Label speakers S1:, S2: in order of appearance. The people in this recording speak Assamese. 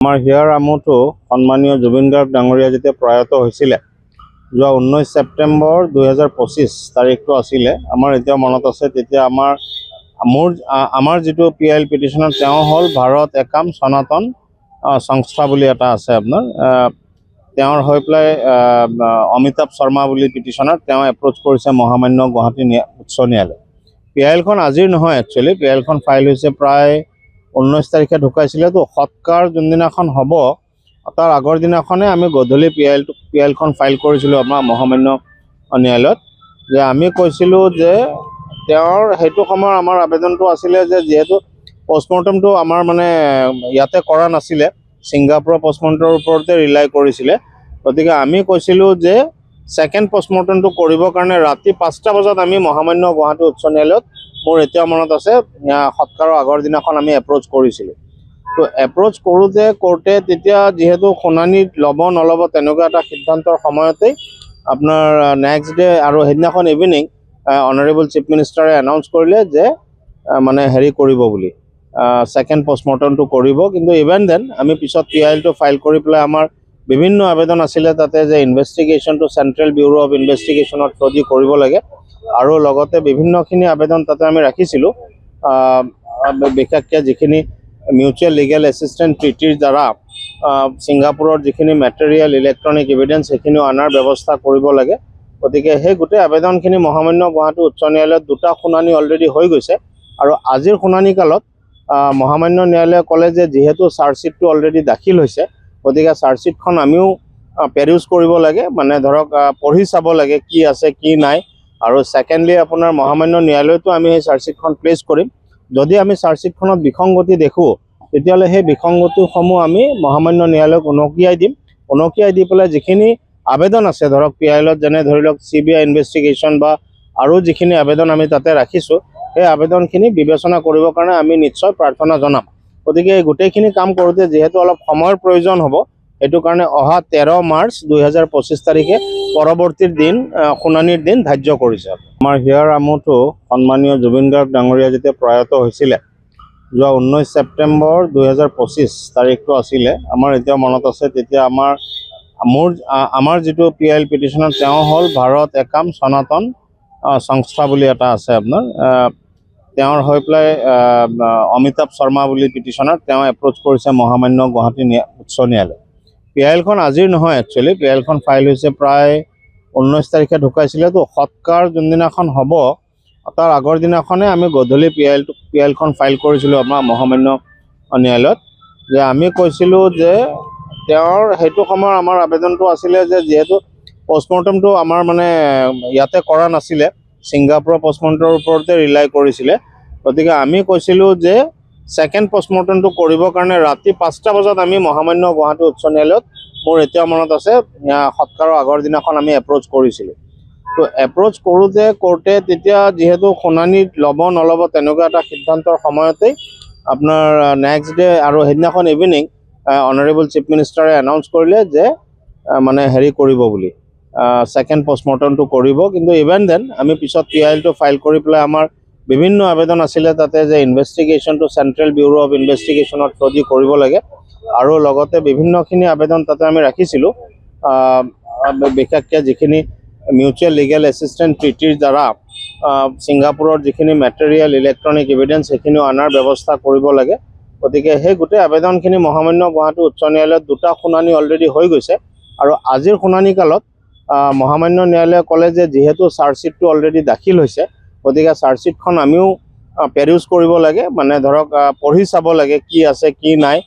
S1: আমাৰ হিয়াৰ আমঠু সন্মানীয় জুবিন গাৰ্গ ডাঙৰীয়া যেতিয়া প্ৰয়াত হৈছিলে যোৱা 19 ছেপ্টেম্বৰ 2025 তাৰিখটো আছিলে। আমাৰ এতিয়া মনত আছে, তেতিয়া আমাৰ যিটো PIL পিটিশ্যনত তেওঁ হ'ল ভাৰত একাম সনাতন সংস্থা বুলি এটা আছে আপোনাৰ, তেওঁৰ হৈ পেলাই অমিতাভ শৰ্মা বুলি পিটিশ্যনত তেওঁ এপ্ৰ'চ কৰিছে মহামান্য গুৱাহাটী উচ্চ ন্যায়ালয়। PILখন আজিৰ নহয়, একচুৱেলি PILখন ফাইল হৈছে প্ৰায় 19 তাৰিখে ঢুকাইছিলে। তো সৎকাৰ যোনদিনাখন হ'ব তাৰ আগৰ দিনাখনে আমি গধূলি PILখন ফাইল কৰিছিলোঁ আমাৰ মহামান্য ন্যায়ালয়ত, যে আমি কৈছিলোঁ যে তেওঁৰ সেইটো সময়ৰ আমাৰ আবেদনটো আছিলে যে যিহেতু পষ্টমৰ্টমটো আমাৰ মানে ইয়াতে কৰা নাছিলে, ছিংগাপুৰৰ পষ্টমৰ্টমৰ ওপৰতে ৰিলাই কৰিছিলে, গতিকে আমি কৈছিলোঁ যে ছেকেণ্ড পষ্টমৰ্টমটো কৰিবৰ কাৰণে ৰাতি 5টা বজাত আমি মহামান্য গুৱাহাটী উচ্চ ন্যায়ালয়ত, মোৰ এতিয়া মনত আছে, সৎকাৰৰ আগৰ দিনাখন আমি এপ্ৰ'চ কৰিছিলোঁ। তো এপ্ৰ'চ কৰোঁতে কোৰ্টে তেতিয়া যিহেতু শুনানি ল'ব নল'ব তেনেকুৱা এটা সিদ্ধান্তৰ সময়তেই আপোনাৰ নেক্সট ডে আৰু সেইদিনাখন ইভিনিং অনাৰেবল চিফ মিনিষ্টাৰে এনাউন্স কৰিলে যে মানে হেৰি কৰিব বুলি, ছেকেণ্ড পষ্টমৰ্টমটো কৰিব। কিন্তু ইভেন দেন আমি পিছত PILটো ফাইল কৰি পেলাই আমাৰ বিভিন্ন আবেদন আছিলে তাতে যে ইনভেষ্টিগেশ্যনটো চেণ্ট্ৰেল ব্যুৰ' অফ ইনভেষ্টিগেশ্যনৰ থ্ৰুদি কৰিব লাগে, আৰু লগতে বিভিন্নখিনি আবেদন তাতে আমি ৰাখিছিলোঁ, বিশেষকৈ যিখিনি মিউচুৱেল লিগেল এছিষ্টেন্স ট্ৰিটিৰ দ্বাৰা ছিংগাপুৰৰ যিখিনি মেটেৰিয়েল ইলেক্ট্ৰনিক এভিডেন্স সেইখিনিও অনাৰ ব্যৱস্থা কৰিব লাগে। গতিকে সেই গোটেই আবেদনখিনি মহামান্য গুৱাহাটী উচ্চ ন্যায়ালয়ত 2টা শুনানি অলৰেডি হৈ গৈছে, আৰু আজিৰ শুনানি কালত মহামান্য ন্যায়ালয়ে ক'লে যে যিহেতু চাৰ্জশ্বিটটো অলৰেডি দাখিল হৈছে, গতিকে চাৰ্জশ্বিটখন আমিও পেৰিউজ কৰিব লাগে, মানে ধৰক পঢ়ি চাব লাগে কি আছে কি নাই, আৰু ছেকেণ্ডলি আপোনাৰ মহামান্য ন্যায়ালয়তো আমি সেই চাৰ্জশ্বিটখন প্লেচ কৰিম। যদি আমি চাৰ্জশ্বিটখনত বিসংগতি দেখোঁ তেতিয়াহ'লে সেই বিসংগতিসমূহ আমি মহামান্য ন্যায়ালয়ক উনকিয়াই দি পেলাই যিখিনি আবেদন আছে ধৰক PILত, যেনে ধৰি লওক CBI ইনভেষ্টিগেশ্যন বা আৰু যিখিনি আবেদন আমি তাতে ৰাখিছোঁ, সেই আবেদনখিনি বিবেচনা কৰিবৰ কাৰণে আমি নিশ্চয় প্ৰাৰ্থনা জনাম। গতিকে এই গোটেইখিনি কাম কৰোঁতে যিহেতু অলপ সময়ৰ প্ৰয়োজন হ'ব, সেইটো কাৰণে অহা 13 মাৰ্চ 2025 তাৰিখে পৰৱৰ্তী দিন শুনানিৰ দিন ধাৰ্য কৰিছে। আমাৰ হিয়াৰ আমঠু সন্মানীয় জুবিন গাৰ্গ ডাঙৰীয়া যেতিয়া প্ৰয়াত হৈছিলে যোৱা 19 ছেপ্টেম্বৰ 2025 তাৰিখটো আছিলে। আমাৰ এতিয়া মনত আছে, তেতিয়া আমাৰ যিটো PIL পিটিশ্যনত তেওঁ হ'ল ভাৰত একাম সনাতন সংস্থা বুলি এটা আছে আপোনাৰ, তেওঁৰ হৈ পেলাই অমিতাভ শৰ্মা বুলি পিটিশ্যনত তেওঁ এপ্ৰ'চ কৰিছে মহামান্য গুৱাহাটী উচ্চ ন্যায়ালয়। PILখন আজিৰ নহয়, একচুৱেলি PILখন ফাইল হৈছে প্ৰায় 19 তাৰিখে ঢুকাইছিলে। তো সৎকাৰ যোনদিনাখন হ'ব তাৰ আগৰ দিনাখনে আমি গধূলি PILখন ফাইল কৰিছিলোঁ আমাৰ মহামান্য ন্যায়ালয়ত, যে আমি কৈছিলোঁ যে তেওঁৰ সেইটো সময়ৰ আমাৰ আবেদনটো আছিলে যে যিহেতু পষ্টমৰ্টমটো আমাৰ মানে ইয়াতে কৰা নাছিলে, ছিংগাপুৰৰ পষ্টমৰ্টমৰ ওপৰতে ৰিলাই কৰিছিলে, গতিকে আমি কৈছিলোঁ যে ছেকেণ্ড পষ্টমৰ্টমটো কৰিবৰ কাৰণে ৰাতি 5টা বজাত আমি মহামান্য গুৱাহাটী উচ্চ ন্যায়ালয়ত, মোৰ এতিয়া মনত আছে, সৎকাৰৰ আগৰ দিনাখন আমি এপ্ৰ'চ কৰিছিলোঁ। তো এপ্ৰ'চ কৰোঁতে কোৰ্টে তেতিয়া যিহেতু শুনানি ল'ব নল'ব তেনেকুৱা এটা সিদ্ধান্তৰ সময়তেই আপোনাৰ নেক্সট ডে আৰু সেইদিনাখন ইভিনিং অনাৰেবল চিফ মিনিষ্টাৰে এনাউন্স কৰিলে যে মানে হেৰি কৰিব বুলি, ছেকেণ্ড পষ্টমৰ্টমটো কৰিব। কিন্তু ইভেন দেন আমি পিছত PILটো ফাইল কৰি পেলাই আমাৰ বিভিন্ন আবেদন আছিলে তাতে যে ইনভেষ্টিগেশ্যনটো চেণ্ট্ৰেল ব্যুৰ' অফ ইনভেষ্টিগেশ্যনৰ থ্ৰুদি কৰিব লাগে, আৰু লগতে বিভিন্নখিনি আবেদন তাতে আমি ৰাখিছিলোঁ, বিশেষকৈ যিখিনি মিউচুৱেল লিগেল এছিষ্টেন্স ট্ৰিটিৰ দ্বাৰা ছিংগাপুৰৰ যিখিনি মেটেৰিয়েল ইলেক্ট্ৰনিক এভিডেন্স সেইখিনিও অনাৰ ব্যৱস্থা কৰিব লাগে। গতিকে সেই গোটেই আবেদনখিনি মহামান্য গুৱাহাটী উচ্চ ন্যায়ালয়ত 2টা শুনানি অলৰেডি হৈ গৈছে, আৰু আজিৰ শুনানি কালত মহামান্য ন্যায়ালয়ে ক'লে যে যিহেতু চাৰ্জশ্বিটটো অলৰেডি দাখিল হৈছে, গতিকে চাৰ্জশ্বিটখন আমিও পেৰিউজ কৰিব লাগে, মানে ধৰক পঢ়ি চাব লাগে কি আছে কি নাই,